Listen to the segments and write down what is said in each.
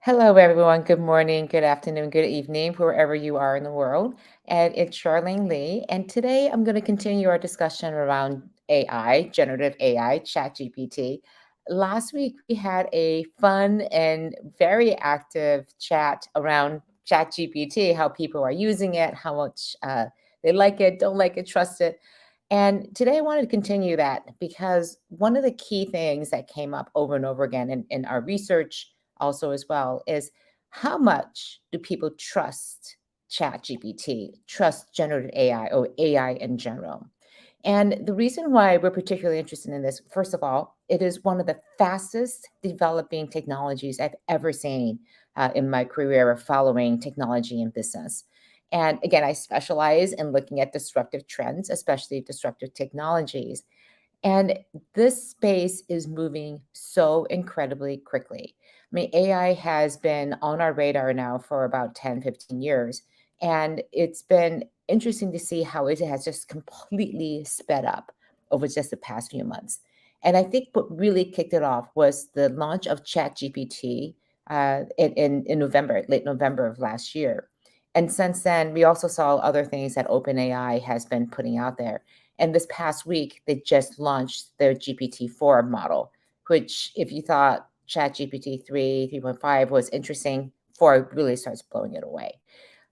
Hello, everyone. Good morning, good afternoon, good evening, wherever you are in the world. And it's Charlene Lee. And today I'm going to continue our discussion around AI, generative AI, ChatGPT. Last week, we had a fun and very active chat around ChatGPT, how people are using it, how much they like it, don't like it, trust it. And today I wanted to continue that because one of the key things that came up over and over again in our research also as well is how much do people trust ChatGPT, trust generative AI or AI in general? And the reason why we're particularly interested in this, first of all, it is one of the fastest developing technologies I've ever seen in my career of following technology and business. And again, I specialize in looking at disruptive trends, especially disruptive technologies. And this space is moving so incredibly quickly. I mean, AI has been on our radar now for about 10, 15 years. And it's been interesting to see how it has just completely sped up over just the past few months. And I think what really kicked it off was the launch of ChatGPT in November, late November of last year. And since then, we also saw other things that OpenAI has been putting out there. And this past week, they just launched their GPT-4 model, which, if you thought ChatGPT 3, 3.5 was interesting, 4 really starts blowing it away.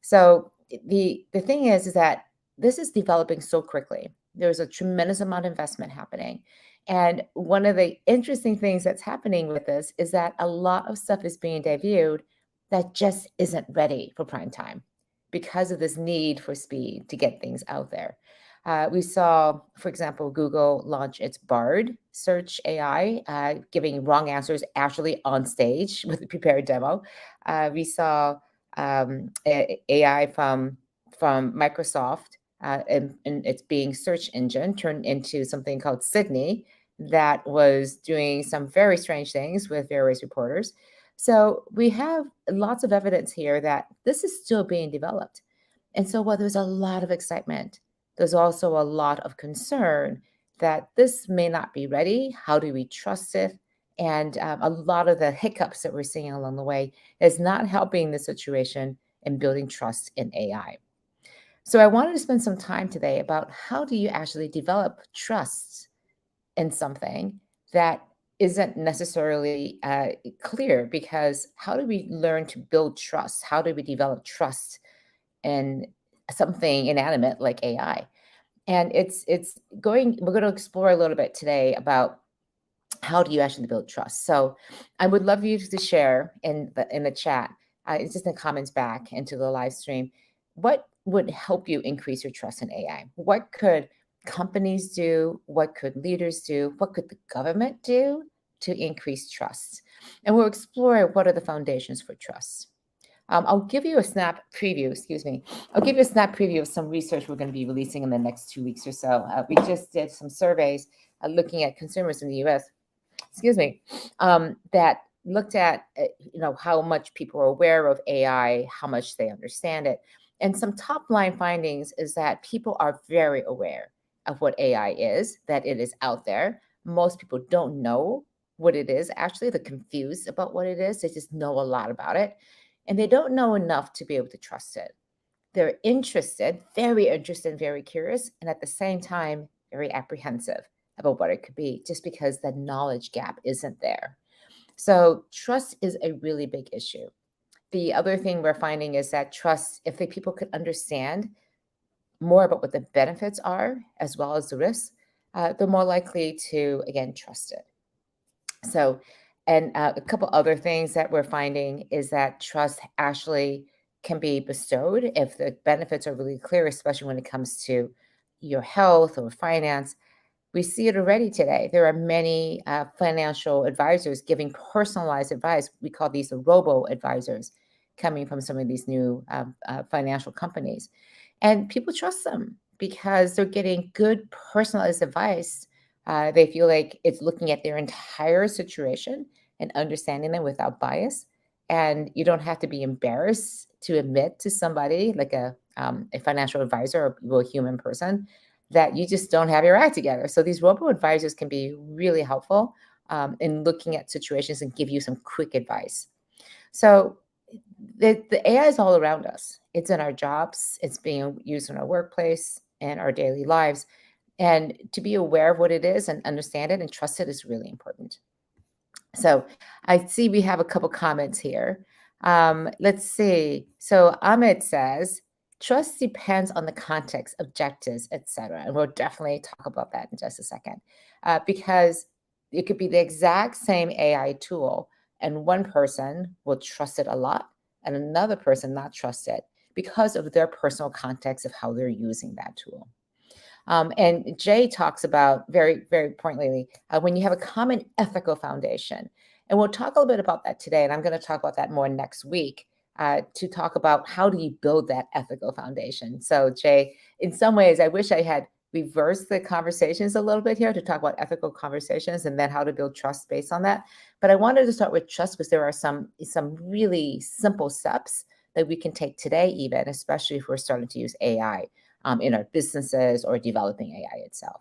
So the thing is that this is developing so quickly. There's a tremendous amount of investment happening. And one of the interesting things that's happening with this is that a lot of stuff is being debuted that just isn't ready for prime time because of this need for speed to get things out there. We saw, for example, Google launch its Bard search AI, giving wrong answers actually on stage with a prepared demo. We saw AI from Microsoft, and its being search engine turned into something called Sydney that was doing some very strange things with various reporters. So we have lots of evidence here that this is still being developed. And so while there's a lot of excitement, there's also a lot of concern that this may not be ready. How do we trust it? And a lot of the hiccups that we're seeing along the way is not helping the situation and building trust in AI. So I wanted to spend some time today about how do you actually develop trust in something that isn't necessarily clear, because how do we learn to build trust? How do we develop trust in something inanimate like AI? And we're going to explore a little bit today about how do you actually build trust. So I would love you to share in the chat, it's just in the comments back into the live stream, what would help you increase your trust in AI? What could companies do? What could leaders do? What could the government do to increase trust? And we'll explore what are the foundations for trust. I'll give you a snap preview, excuse me. I'll give you a snap preview of some research we're going to be releasing in the next 2 weeks or so. We just did some surveys looking at consumers in the US, excuse me, that looked at how much people are aware of AI, how much they understand it. And some top line findings is that people are very aware of what AI is, that it is out there. Most people don't know what it is. Actually, they're confused about what it is. They just know a lot about it, and they don't know enough to be able to trust it. They're very interested, very curious, and at the same time, very apprehensive about what it could be, just because the knowledge gap isn't there. So trust is a really big issue. The other thing we're finding is that trust, if the people could understand more about what the benefits are as well as the risks, they're more likely to, again, trust it. So, and a couple other things that we're finding is that trust actually can be bestowed if the benefits are really clear, especially when it comes to your health or finance. We see it already today. There are many financial advisors giving personalized advice. We call these the robo advisors, coming from some of these new financial companies. And people trust them because they're getting good personalized advice. They feel like it's looking at their entire situation and understanding them without bias. And you don't have to be embarrassed to admit to somebody like a financial advisor or a real human person that you just don't have your act together. So these robo advisors can be really helpful in looking at situations and give you some quick advice. So the AI is all around us. It's in our jobs, it's being used in our workplace and our daily lives. And to be aware of what it is and understand it and trust it is really important. So I see we have a couple comments here. Let's see. So Ahmed says, trust depends on the context, objectives, etc. And we'll definitely talk about that in just a second. Because it could be the exact same AI tool, and one person will trust it a lot, and another person not trust it because of their personal context of how they're using that tool. And Jay talks about very, very pointedly when you have a common ethical foundation. And we'll talk a little bit about that today. And I'm going to talk about that more next week to talk about how do you build that ethical foundation. So, Jay, in some ways, I wish I had reversed the conversations a little bit here to talk about ethical conversations and then how to build trust based on that. But I wanted to start with trust because there are some really simple steps that we can take today, even, especially if we're starting to use AI in our businesses or developing AI itself.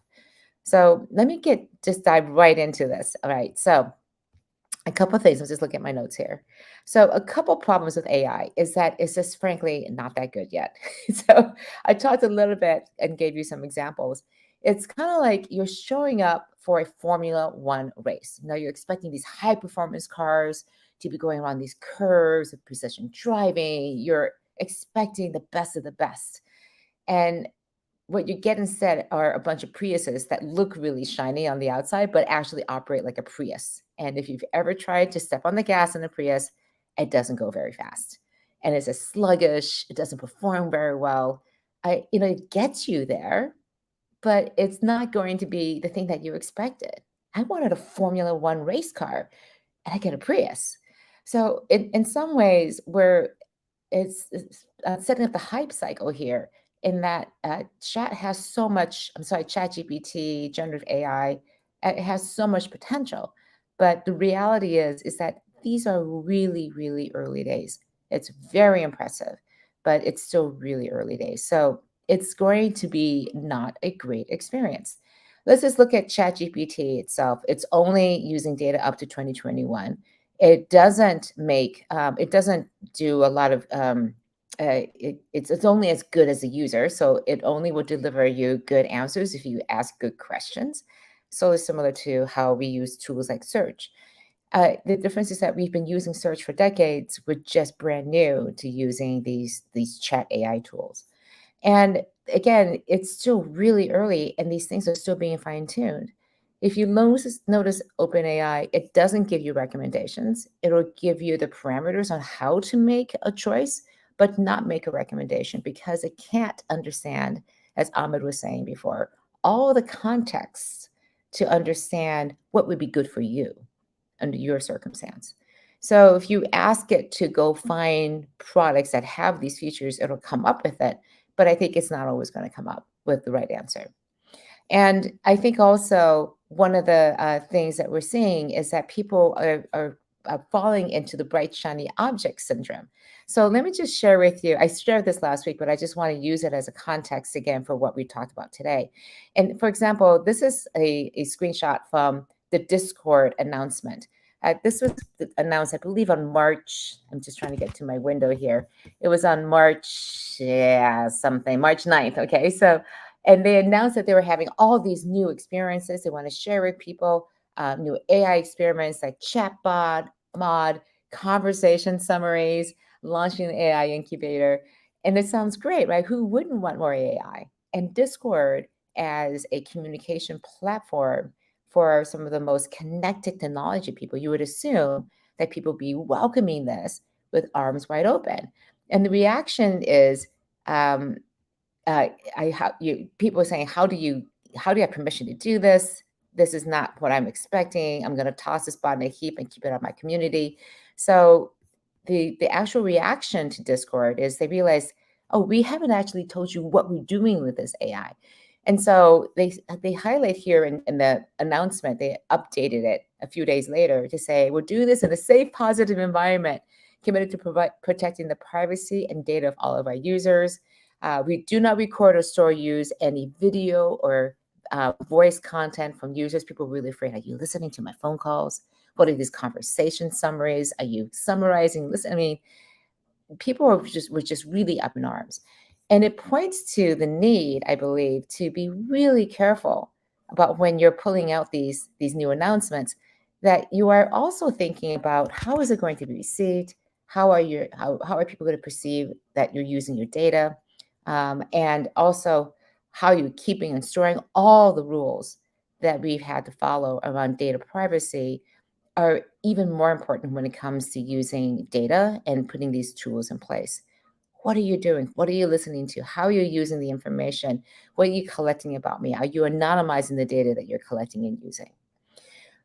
So let me just dive right into this. All right. So a couple of things. Let's just look at my notes here. So a couple problems with AI is that it's just frankly not that good yet. So I talked a little bit and gave you some examples. It's kind of like you're showing up for a Formula One race. Now you're expecting these high performance cars to be going around these curves of precision driving. You're expecting the best of the best. And what you get instead are a bunch of Priuses that look really shiny on the outside, but actually operate like a Prius. And if you've ever tried to step on the gas in a Prius, it doesn't go very fast. And it's a sluggish, it doesn't perform very well. It gets you there, but it's not going to be the thing that you expected. I wanted a Formula One race car and I get a Prius. So in some ways, it's setting up the hype cycle here in that chat has so much, I'm sorry, ChatGPT, generative AI, it has so much potential. But the reality is that these are really, really early days. It's very impressive, but it's still really early days. So it's going to be not a great experience. Let's just look at ChatGPT itself. It's only using data up to 2021. It doesn't do a lot of it's only as good as a user, so it only will deliver you good answers if you ask good questions. So it's similar to how we use tools like search. The difference is that we've been using search for decades. We're just brand new to using these chat AI tools. And again, it's still really early and these things are still being fine tuned. If you notice OpenAI, it doesn't give you recommendations. It'll give you the parameters on how to make a choice, but not make a recommendation because it can't understand, as Ahmed was saying before, all the context to understand what would be good for you under your circumstance. So if you ask it to go find products that have these features, it'll come up with it, but I think it's not always going to come up with the right answer. And I think also one of the things that we're seeing is that people are falling into the bright, shiny object syndrome. So let me just share with you. I shared this last week, but I just want to use it as a context again for what we talked about today. And for example, this is a screenshot from the Discord announcement. This was announced, I believe, on March. I'm just trying to get to my window here. It was on March, March 9th. Okay. So, and they announced that they were having all these new experiences they want to share with people, new AI experiments like chatbot, mod, conversation summaries, launching the AI incubator. And it sounds great, right? Who wouldn't want more AI? And Discord as a communication platform for some of the most connected technology people, you would assume that people be welcoming this with arms wide open. And the reaction is, um, people are saying, how do you have permission to do this? This is not what I'm expecting. I'm going to toss this bot in a heap and keep it on my community. So the actual reaction to Discord is they realize, oh, we haven't actually told you what we're doing with this AI. And so they highlight here in the announcement, they updated it a few days later to say, we'll do this in a safe, positive environment, committed to protecting the privacy and data of all of our users. We do not record or store use any video or voice content from users. People are really afraid, are you listening to my phone calls? What are these conversation summaries? Are you summarizing? Listen, I mean, people were just really up in arms. And it points to the need, I believe, to be really careful about when you're pulling out these new announcements, that you are also thinking about how is it going to be received? How are people going to perceive that you're using your data? And also how you're keeping and storing all the rules that we've had to follow around data privacy are even more important when it comes to using data and putting these tools in place. What are you doing? What are you listening to? How are you using the information? What are you collecting about me? Are you anonymizing the data that you're collecting and using?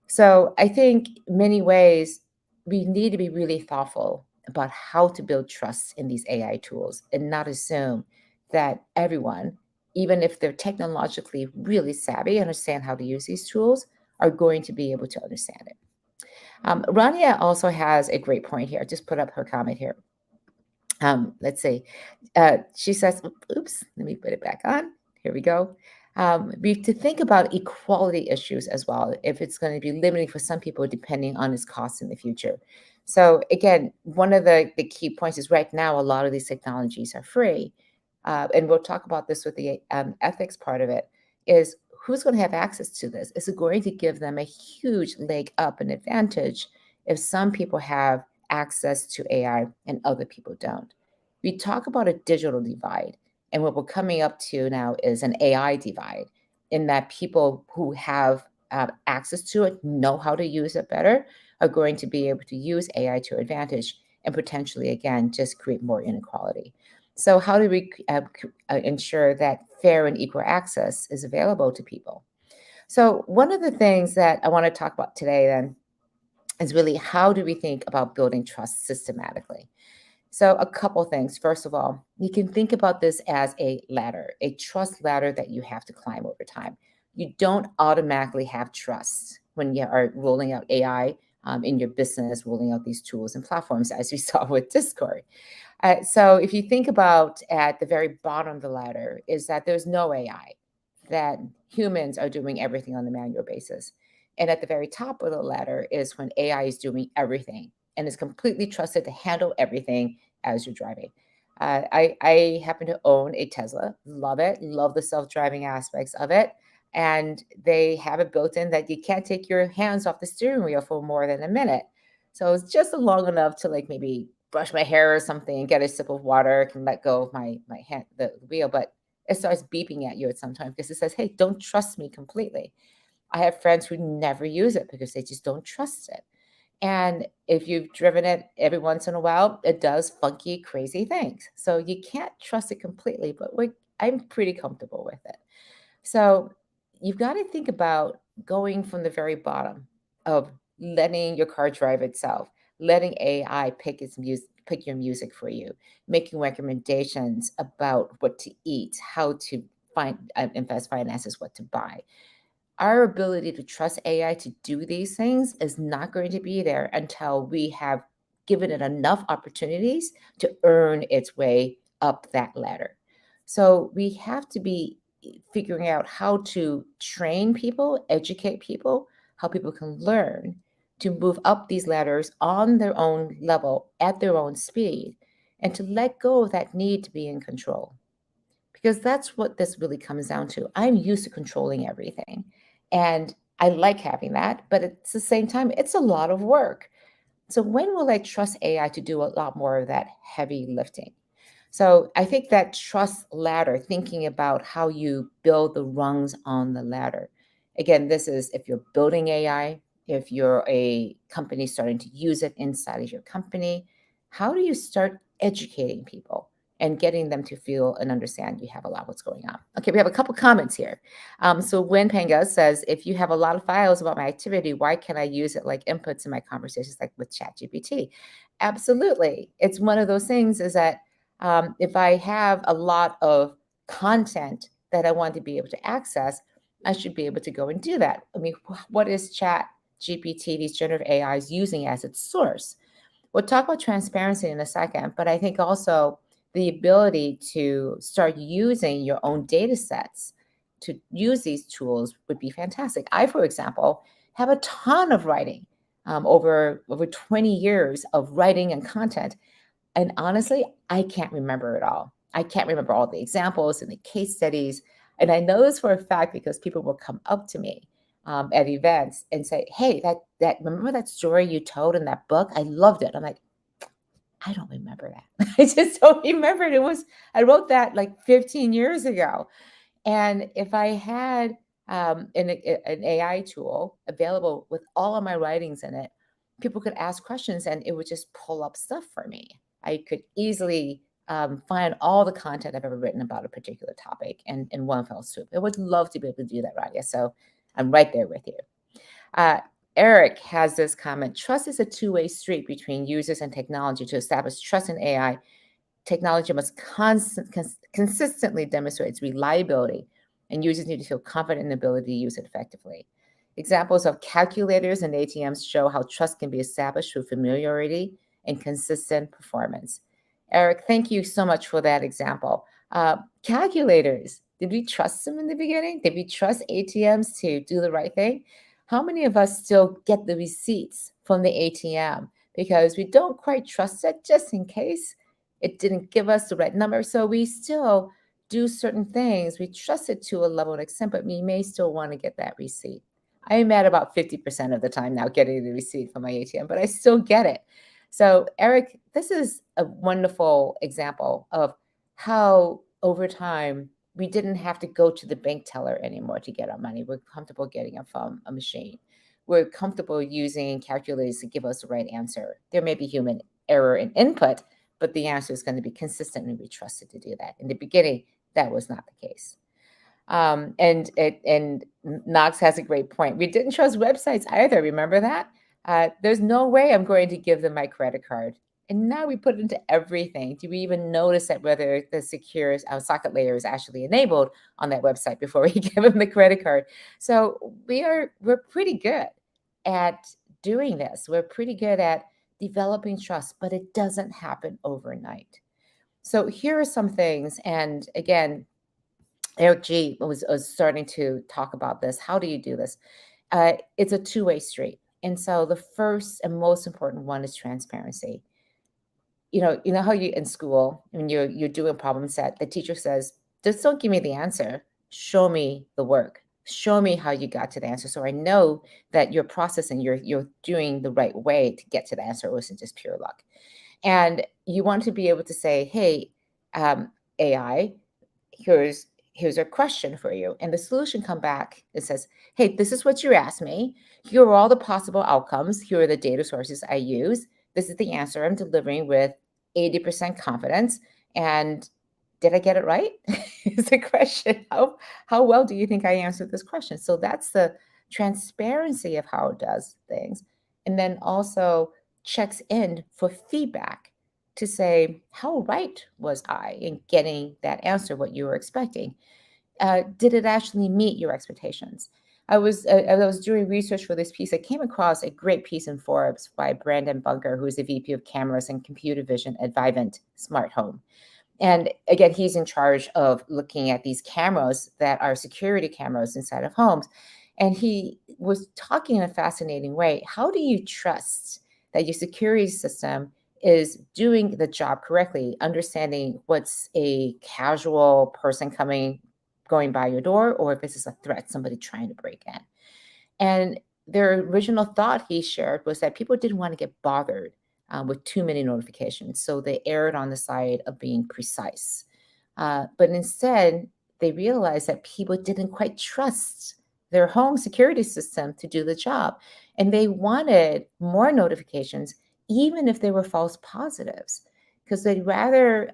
So I think many ways we need to be really thoughtful about how to build trust in these AI tools and not assume that everyone, even if they're technologically really savvy, understand how to use these tools, are going to be able to understand it. Rania also has a great point here. Just put up her comment here. Let's see. She says, oops, let me put it back on. Here we go. We have to think about equality issues as well, if it's going to be limiting for some people, depending on its costs in the future. So again, one of the key points is right now, a lot of these technologies are free. And we'll talk about this with the ethics part of it, is who's going to have access to this? Is it going to give them a huge leg up, an advantage, if some people have access to AI and other people don't? We talk about a digital divide, and what we're coming up to now is an AI divide, in that people who have access to it, know how to use it better, are going to be able to use AI to advantage and potentially, again, just create more inequality. So, how do we ensure that fair and equal access is available to people? So, one of the things that I want to talk about today then is really how do we think about building trust systematically? So, a couple things. First of all, you can think about this as a ladder, a trust ladder that you have to climb over time. You don't automatically have trust when you are rolling out AI in your business, rolling out these tools and platforms, as we saw with Discord. So if you think about at the very bottom of the ladder, is that there's no AI, that humans are doing everything on the manual basis. And at the very top of the ladder is when AI is doing everything and is completely trusted to handle everything as you're driving. I happen to own a Tesla, love it, love the self-driving aspects of it. And they have it built in that you can't take your hands off the steering wheel for more than a minute. So it's just long enough to like maybe brush my hair or something, get a sip of water, can let go of my hand, the wheel, but it starts beeping at you at some time because it says, "Hey, don't trust me completely." I have friends who never use it because they just don't trust it. And if you've driven it every once in a while, it does funky, crazy things. So you can't trust it completely, but I'm pretty comfortable with it. So you've got to think about going from the very bottom of letting your car drive itself, letting AI pick your music for you, making recommendations about what to eat, how to invest finances, what to buy. Our ability to trust AI to do these things is not going to be there until we have given it enough opportunities to earn its way up that ladder. So we have to be figuring out how to train people, educate people, how people can learn to move up these ladders on their own level at their own speed, and to let go of that need to be in control, because that's what this really comes down to. I'm used to controlling everything, and I like having that, but at the same time, it's a lot of work. So when will I trust AI to do a lot more of that heavy lifting? So I think that trust ladder, thinking about how you build the rungs on the ladder. Again, this is if you're building AI, if you're a company starting to use it inside of your company, how do you start educating people and getting them to feel and understand you have a lot what's going on? Okay, we have a couple comments here. So Win Panga says, if you have a lot of files about my activity, why can't I use it like inputs in my conversations, like with ChatGPT? Absolutely. It's one of those things is that if I have a lot of content that I want to be able to access, I should be able to go and do that. I mean, what is Chat GPT, these generative AIs, using as its source? We'll talk about transparency in a second, but I think also the ability to start using your own data sets to use these tools would be fantastic. I, for example, have a ton of writing. over 20 years of writing and content. And honestly, I can't remember it all. I can't remember all the examples and the case studies. And I know this for a fact because people will come up to me at events and say, "Hey, that remember that story you told in that book? I loved it." I'm like, I don't remember that. I just don't remember it. I wrote that like 15 years ago. And if I had an AI tool available with all of my writings in it, people could ask questions and it would just pull up stuff for me. I could easily find all the content I've ever written about a particular topic in one fell swoop. I would love to be able to do that, Radia. So I'm right there with you. Uh, Eric has this comment: trust is a two-way street between users and technology. To establish trust in AI, technology must consistently demonstrate its reliability, and users need to feel confident in the ability to use it effectively. Examples of calculators and ATMs show how trust can be established through familiarity and consistent performance. Eric, thank you so much for that example. Calculators, did we trust them in the beginning? Did we trust ATMs to do the right thing? How many of us still get the receipts from the ATM because we don't quite trust it just in case it didn't give us the right number? So we still do certain things. We trust it to a level and extent, but we may still want to get that receipt. I am at about 50% of the time now getting the receipt from my ATM, but I still get it. So, Eric, this is a wonderful example of how over time we didn't have to go to the bank teller anymore to get our money. We're comfortable getting it from a machine. We're comfortable using calculators to give us the right answer. There may be human error in input, but the answer is going to be consistent and we trusted to do that. In the beginning, that was not the case. And Knox has a great point. We didn't trust websites either. Remember that? There's no way I'm going to give them my credit card. And now we put it into everything. Do we even notice that whether the secure socket layer is actually enabled on that website before we give them the credit card? So we're pretty good at doing this. We're pretty good at developing trust, but it doesn't happen overnight. So here are some things. And again, Eric G was starting to talk about this. How do you do this? It's a two-way street. And so the first and most important one is transparency. You know how you in school when you're doing a problem set, the teacher says, just don't give me the answer. Show me the work. Show me how you got to the answer. So I know that you're processing, you're doing the right way to get to the answer. It wasn't just pure luck. And you want to be able to say, hey, AI, here's a question for you, and the solution come back. It says, hey, this is what you asked me. Here are all the possible outcomes. Here are the data sources I use. This is the answer I'm delivering with 80% confidence. And did I get it right? Is the question. How well do you think I answered this question? So that's the transparency of how it does things. And then also checks in for feedback to say, how right was I in getting that answer, what you were expecting? Did it actually meet your expectations? As I was doing research for this piece, I came across a great piece in Forbes by Brandon Bunker, who is the VP of Cameras and Computer Vision at Vivint Smart Home. And again, he's in charge of looking at these cameras that are security cameras inside of homes. And he was talking in a fascinating way. How do you trust that your security system is doing the job correctly, understanding what's a casual person going by your door, or if this is a threat, somebody trying to break in? And their original thought he shared was that people didn't want to get bothered with too many notifications. So they erred on the side of being precise. But instead, they realized that people didn't quite trust their home security system to do the job. And they wanted more notifications, even if they were false positives, because they'd rather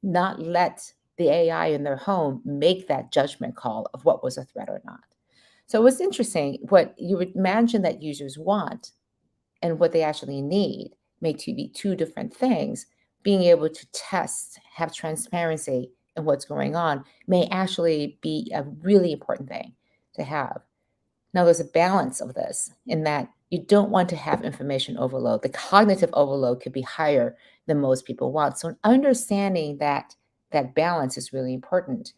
not let the AI in their home make that judgment call of what was a threat or not. So it was interesting. What you would imagine that users want and what they actually need may to be two different things. Being able to test, have transparency in what's going on may actually be a really important thing to have. Now, there's a balance of this in that you don't want to have information overload. The cognitive overload could be higher than most people want. So understanding that balance is really important.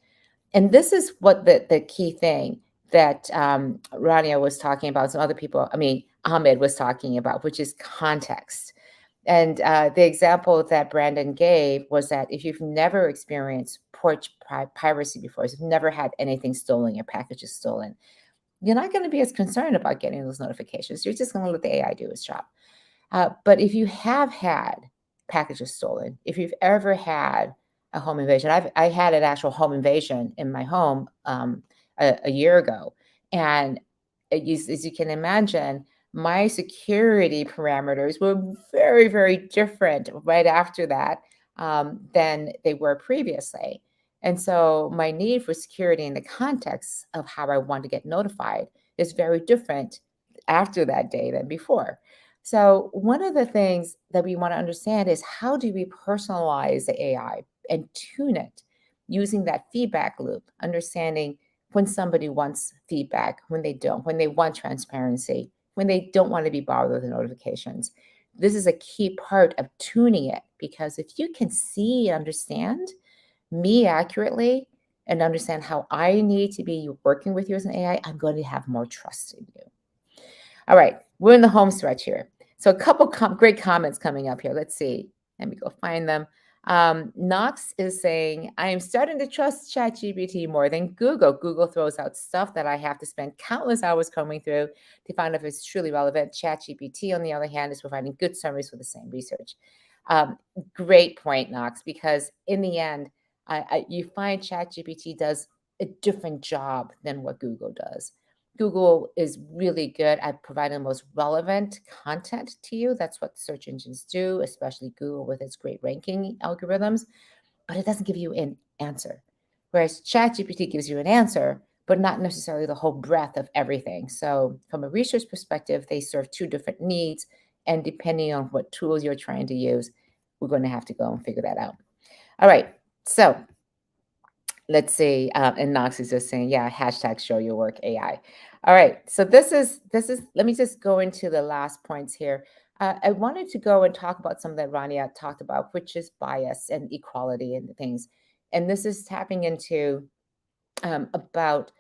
And this is what the key thing that Rania was talking about. Some other people, I mean, Ahmed was talking about, which is context. And the example that Brandon gave was that if you've never experienced piracy before, so if you've never had anything stolen, your package is stolen, you're not going to be as concerned about getting those notifications. You're just going to let the AI do its job. But if you have had packages stolen, if you've ever had a home invasion, I had an actual home invasion in my home a year ago, and as you can imagine, my security parameters were very, very different right after that than they were previously. And so my need for security in the context of how I want to get notified is very different after that day than before. So, one of the things that we want to understand is how do we personalize the AI and tune it using that feedback loop, understanding when somebody wants feedback, when they don't, when they want transparency, when they don't want to be bothered with the notifications. This is a key part of tuning it because if you can see and understand me accurately and understand how I need to be working with you as an AI, I'm going to have more trust in you. All right, we're in the home stretch here. So a couple great comments coming up here. Let's see. Let me go find them. Knox is saying, I am starting to trust ChatGPT more than Google. Google throws out stuff that I have to spend countless hours combing through to find out if it's truly relevant. ChatGPT, on the other hand, is providing good summaries for the same research. Um, Great point, Knox, because in the end, you find ChatGPT does a different job than what Google does. Google is really good at providing the most relevant content to you. That's what search engines do, especially Google with its great ranking algorithms, but it doesn't give you an answer. Whereas ChatGPT gives you an answer, but not necessarily the whole breadth of everything. So, from a research perspective, they serve two different needs. And depending on what tools you're trying to use, we're going to have to go and figure that out. All right. So, let's see. And Knox is just saying, yeah, hashtag show your work AI. All right. So this is. Let me just go into the last points here. I wanted to go and talk about something that Rania talked about, which is bias and equality and things. And this is tapping into about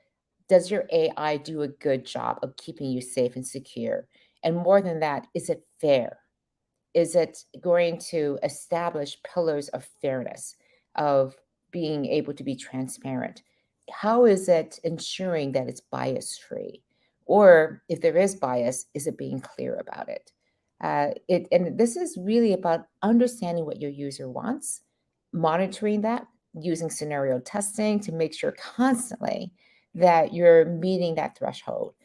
does your AI do a good job of keeping you safe and secure? And more than that, is it fair? Is it going to establish pillars of fairness, of being able to be transparent? How is it ensuring that it's bias free? Or if there is bias, is it being clear about it? And this is really about understanding what your user wants, monitoring that, using scenario testing to make sure constantly that you're meeting that threshold.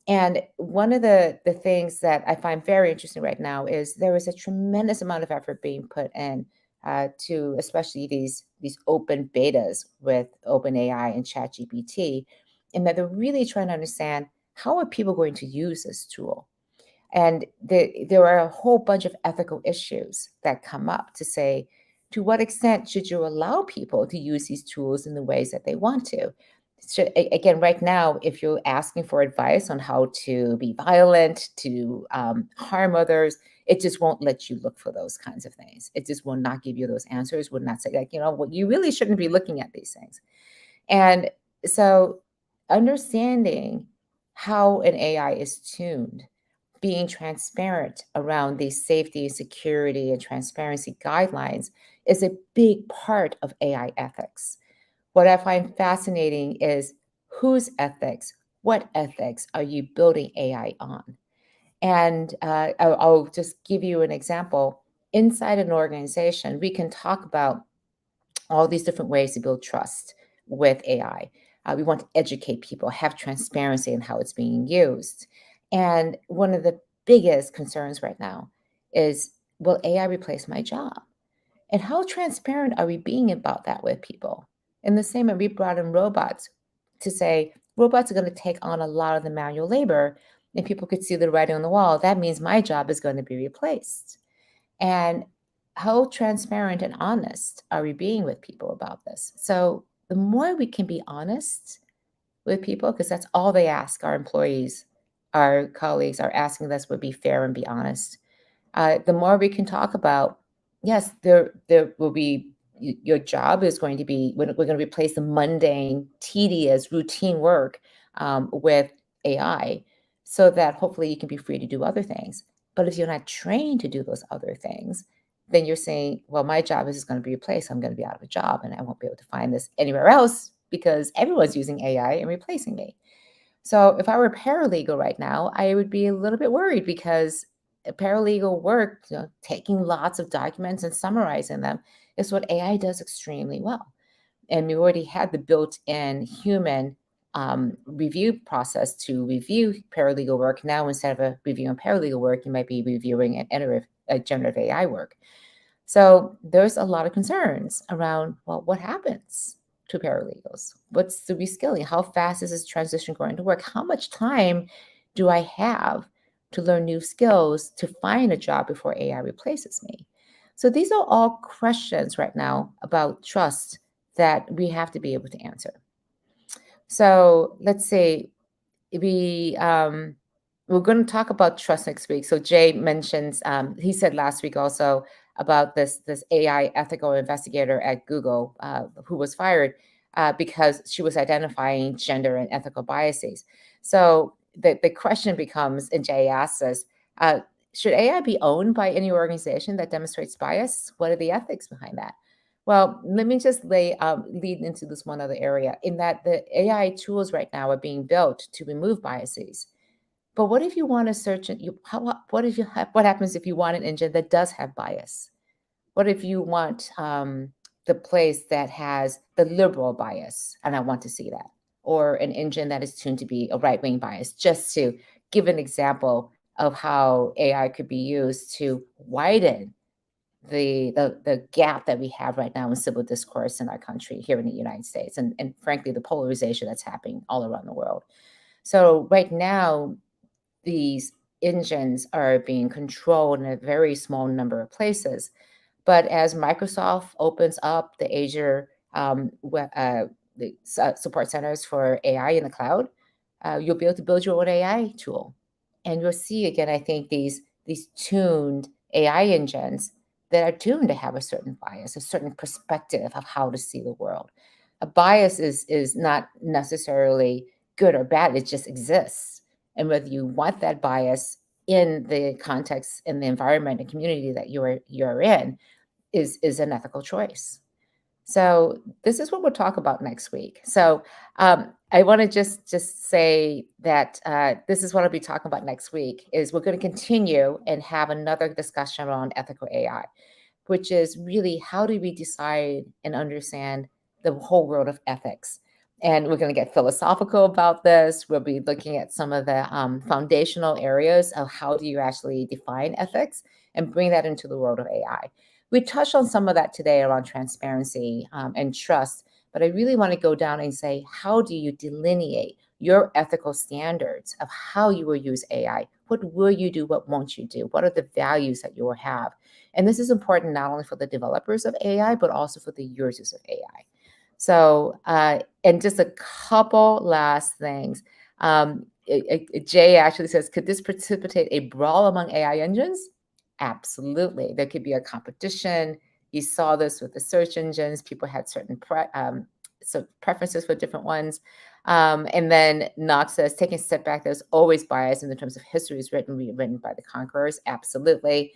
And one of the things that I find very interesting right now is there is a tremendous amount of effort being put in to especially these open betas with OpenAI and ChatGPT, and that they're really trying to understand how are people going to use this tool. And there are a whole bunch of ethical issues that come up to say, to what extent should you allow people to use these tools in the ways that they want to? So, again, right now, if you're asking for advice on how to be violent, to harm others, it just won't let you look for those kinds of things. It just will not give you those answers, would not say, like, well, you really shouldn't be looking at these things. And so, understanding how an AI is tuned, being transparent around these safety, security, and transparency guidelines is a big part of AI ethics. What I find fascinating is whose ethics, what ethics are you building AI on? And I'll just give you an example. Inside an organization, we can talk about all these different ways to build trust with AI. We want to educate people, have transparency in how it's being used. And one of the biggest concerns right now is, will AI replace my job? And how transparent are we being about that with people? In the same way, we brought in robots to say robots are going to take on a lot of the manual labor, and people could see the writing on the wall. That means my job is going to be replaced. And how transparent and honest are we being with people about this? So the more we can be honest with people, because that's all they ask, our employees, our colleagues are asking us would be fair and be honest. The more we can talk about, yes, there will be your job is going to be we're going to replace the mundane, tedious, routine work with AI. so that hopefully you can be free to do other things. But if you're not trained to do those other things, then you're saying, well, my job is going to be replaced. I'm going to be out of a job and I won't be able to find this anywhere else because everyone's using AI and replacing me. So if I were a paralegal right now, I would be a little bit worried because a paralegal work, taking lots of documents and summarizing them is what AI does extremely well. And we already had the built-in human review process to review paralegal work. Now, instead of reviewing paralegal work, you might be reviewing an iterative, generative AI work. So there's a lot of concerns around, well, what happens to paralegals? What's the reskilling? How fast is this transition going to work? How much time do I have to learn new skills to find a job before AI replaces me? So these are all questions right now about trust that we have to be able to answer. So let's say we we're going to talk about trust next week. So Jay mentions he said last week also about this AI ethical investigator at Google who was fired because she was identifying gender and ethical biases. So the question becomes, and Jay asks us, uh, should AI be owned by any organization that demonstrates bias? What are the ethics behind that? Well, let me just lead into this one other area in that the AI tools right now are being built to remove biases. But what if you want to search and what if you have, what happens if you want an engine that does have bias? What if you want the place that has the liberal bias, and I want to see that, or an engine that is tuned to be a right wing bias? Just to give an example of how AI could be used to widen the gap that we have right now in civil discourse in our country here in the United States, and frankly the polarization that's happening all around the world. So right now these engines are being controlled in a very small number of places, but as Microsoft opens up the Azure support centers for AI in the cloud, you'll be able to build your own AI tool, and you'll see again. I think these tuned AI engines that are tuned to have a certain bias, a certain perspective of how to see the world. A bias is not necessarily good or bad; it just exists, and whether you want that bias in the context, in the environment and community that you're in is an ethical choice. So this is what we'll talk about next week. So I want to just say that this is what I'll be talking about next week. Is we're going to continue and have another discussion around ethical AI, which is really how do we decide and understand the whole world of ethics. And we're going to get philosophical about this. We'll be looking at some of the foundational areas of how do you actually define ethics and bring that into the world of AI. We touched on some of that today around transparency and trust, but I really want to go down and say, how do you delineate your ethical standards of how you will use AI? What will you do? What won't you do? What are the values that you will have? And this is important not only for the developers of AI, but also for the users of AI. So, and just a couple last things. Jay actually says, could this precipitate a brawl among AI engines? Absolutely. There could be a competition. You saw this with the search engines. People had certain preferences for different ones. And then Knox says, taking a step back, there's always bias in the terms of history is rewritten by the conquerors. Absolutely.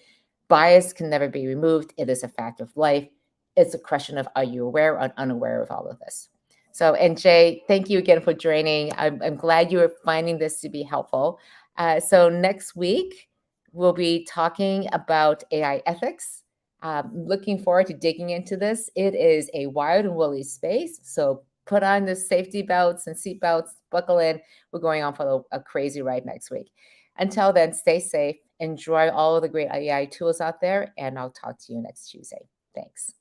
Bias can never be removed. It is a fact of life. It's a question of are you aware or unaware of all of this? So, and Jay, thank you again for joining. I'm glad you are finding this to be helpful. So next week, we'll be talking about AI ethics. Looking forward to digging into this. It is a wild and woolly space. So put on the safety belts and seat belts, buckle in. We're going on for a crazy ride next week. Until then, stay safe, enjoy all of the great AI tools out there, and I'll talk to you next Tuesday. Thanks.